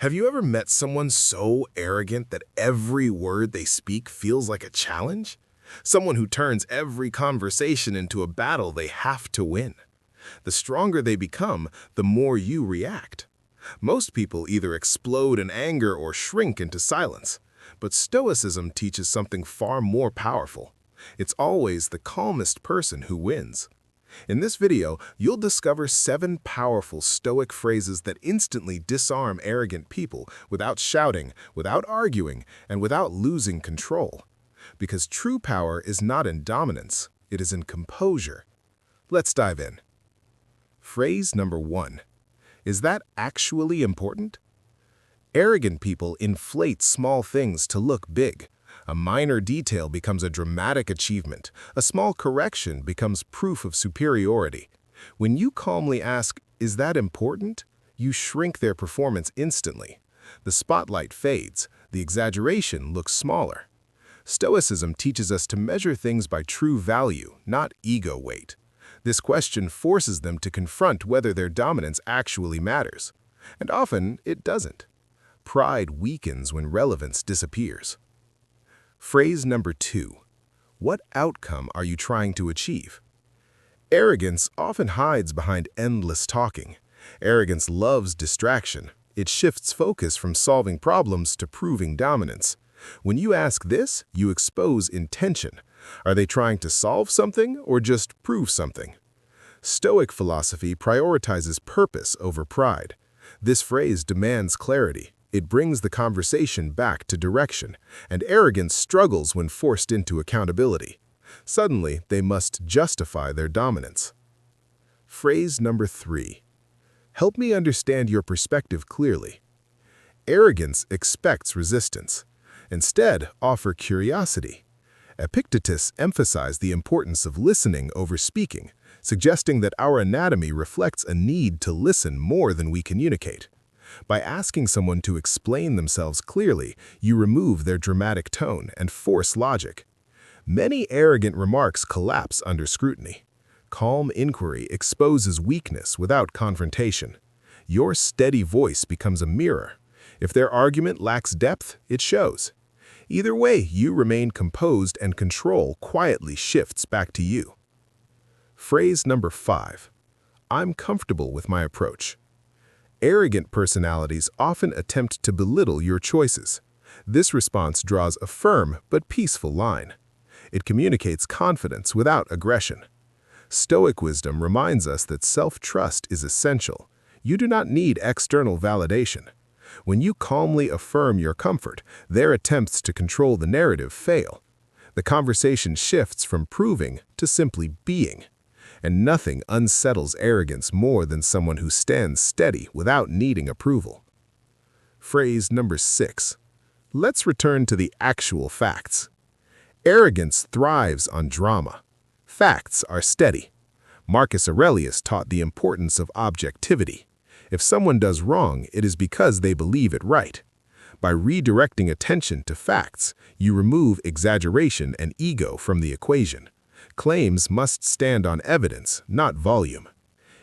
Have you ever met someone so arrogant that every word they speak feels like a challenge? Someone who turns every conversation into a battle they have to win. The stronger they become, the more you react. Most people either explode in anger or shrink into silence. But Stoicism teaches something far more powerful. It's always the calmest person who wins. In this video, you'll discover 7 powerful Stoic phrases that instantly disarm arrogant people without shouting, without arguing, and without losing control. Because true power is not in dominance, it is in composure. Let's dive in. Phrase number 1. Is that actually important? Arrogant people inflate small things to look big. A minor detail becomes a dramatic achievement. A small correction becomes proof of superiority. When you calmly ask, "Is that important?" you shrink their performance instantly. The spotlight fades. The exaggeration looks smaller. Stoicism teaches us to measure things by true value, not ego weight. This question forces them to confront whether their dominance actually matters. And often, it doesn't. Pride weakens when relevance disappears. Phrase number 2. What outcome are you trying to achieve? Arrogance often hides behind endless talking. Arrogance loves distraction. It shifts focus from solving problems to proving dominance. When you ask this, you expose intention. Are they trying to solve something or just prove something? Stoic philosophy prioritizes purpose over pride. This phrase demands clarity. It brings the conversation back to direction, and arrogance struggles when forced into accountability. Suddenly, they must justify their dominance. Phrase number 3. Help me understand your perspective clearly. Arrogance expects resistance. Instead, offer curiosity. Epictetus emphasized the importance of listening over speaking, suggesting that our anatomy reflects a need to listen more than we communicate. By asking someone to explain themselves clearly, you remove their dramatic tone and force logic. Many arrogant remarks collapse under scrutiny. Calm inquiry exposes weakness without confrontation. Your steady voice becomes a mirror. If their argument lacks depth, it shows. Either way, you remain composed and control quietly shifts back to you. Phrase number 5. I'm comfortable with my approach. Arrogant personalities often attempt to belittle your choices. This response draws a firm but peaceful line. It communicates confidence without aggression. Stoic wisdom reminds us that self-trust is essential. You do not need external validation. When you calmly affirm your comfort, their attempts to control the narrative fail. The conversation shifts from proving to simply being. And nothing unsettles arrogance more than someone who stands steady without needing approval. Phrase number 6. Let's return to the actual facts. Arrogance thrives on drama. Facts are steady. Marcus Aurelius taught the importance of objectivity. If someone does wrong, it is because they believe it right. By redirecting attention to facts, you remove exaggeration and ego from the equation. Claims must stand on evidence, not volume.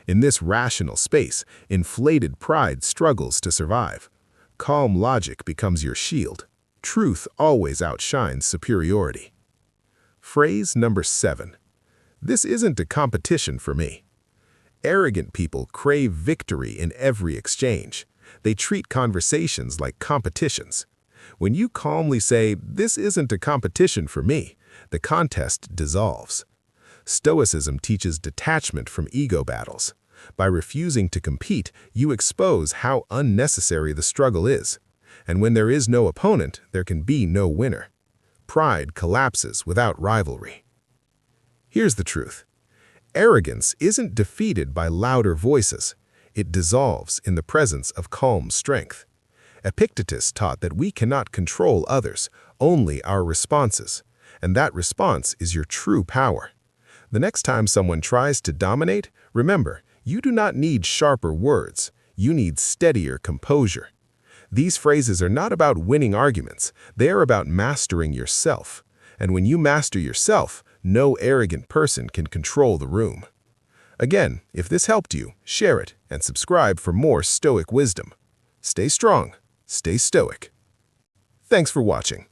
In this rational space, inflated pride struggles to survive. Calm logic becomes your shield. Truth always outshines superiority. Phrase number 7. This isn't a competition for me. Arrogant people crave victory in every exchange. They treat conversations like competitions. When you calmly say, "This isn't a competition for me," the contest dissolves. Stoicism teaches detachment from ego battles. By refusing to compete, you expose how unnecessary the struggle is. And when there is no opponent, there can be no winner. Pride collapses without rivalry. Here's the truth. Arrogance isn't defeated by louder voices. It dissolves in the presence of calm strength. Epictetus taught that we cannot control others, only our responses. And that response is your true power. The next time someone tries to dominate, remember, you do not need sharper words. You need steadier composure. These phrases are not about winning arguments. They are about mastering yourself. And when you master yourself, no arrogant person can control the room. Again, if this helped you, share it and subscribe for more Stoic wisdom. Stay strong. stay stoic. Thanks for watching.